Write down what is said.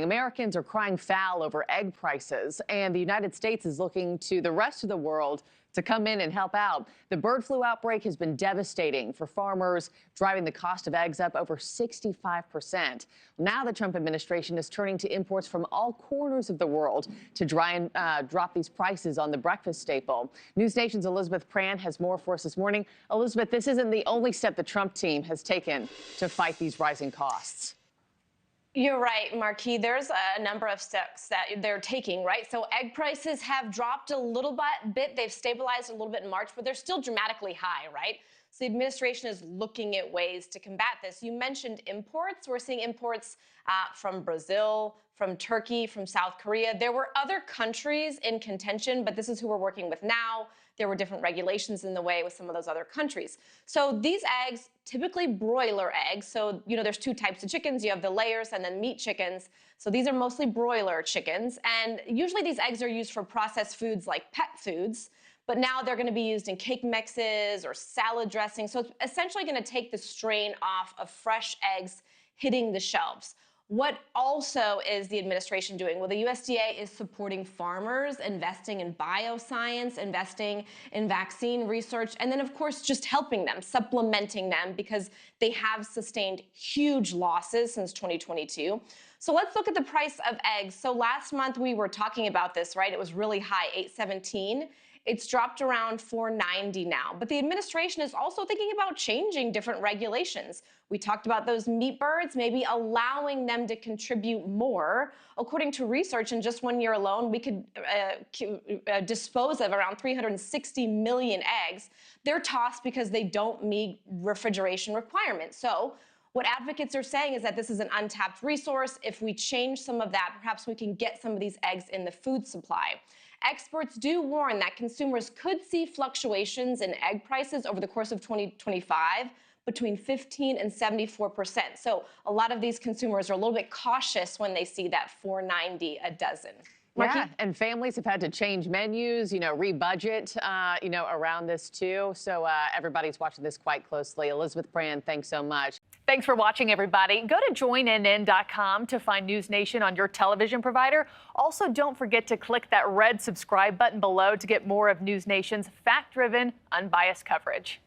Americans are crying foul over egg prices, and the United States is looking to the rest of the world to come in and help out. The bird flu outbreak has been devastating for farmers, driving the cost of eggs up over 65%. Now the Trump administration is turning to imports from all corners of the world to try and drop these prices on the breakfast staple. NewsNation's Elizabeth Prann has more for us this morning. Elizabeth, this isn't the only step the Trump team has taken to fight these rising costs. You're right, Markie. There's a number of steps that they're taking, right? So egg prices have dropped a little bit. They've stabilized a little bit in March, but they're still dramatically high, right? So the administration is looking at ways to combat this. You mentioned imports. We're seeing imports from Brazil, from Turkey, from South Korea. There were other countries in contention, but this is who we're working with now. There were different regulations in the way with some of those other countries. So these eggs, typically broiler eggs. So, there's two types of chickens. You have the layers and then meat chickens. So these are mostly broiler chickens. And usually these eggs are used for processed foods like pet foods. But now they're going to be used in cake mixes or salad dressing. So it's essentially going to take the strain off of fresh eggs hitting the shelves. What also is the administration doing? Well, the USDA is supporting farmers, investing in bioscience, investing in vaccine research, and then, of course, just helping them, supplementing them, because they have sustained huge losses since 2022. So let's look at the price of eggs. So last month we were talking about this, right? It was really high, $8.17. It's dropped around $4.90 now. But the administration is also thinking about changing different regulations. We talked about those meat birds, maybe allowing them to contribute more. According to research, in just 1 year alone, we could dispose of around 360 million eggs. They're tossed because they don't meet refrigeration requirements. So what advocates are saying is that this is an untapped resource. If we change some of that, perhaps we can get some of these eggs in the food supply. Experts do warn that consumers could see fluctuations in egg prices over the course of 2025 between 15 and 74%. So a lot of these consumers are a little bit cautious when they see that $4.90 a dozen. Markie? Yeah, and families have had to change menus, rebudget, around this too. So everybody's watching this quite closely. Elizabeth Prann, thanks so much. Thanks for watching, everybody. Go to joinnn.com to find NewsNation on your television provider. Also, don't forget to click that red subscribe button below to get more of NewsNation's fact-driven, unbiased coverage.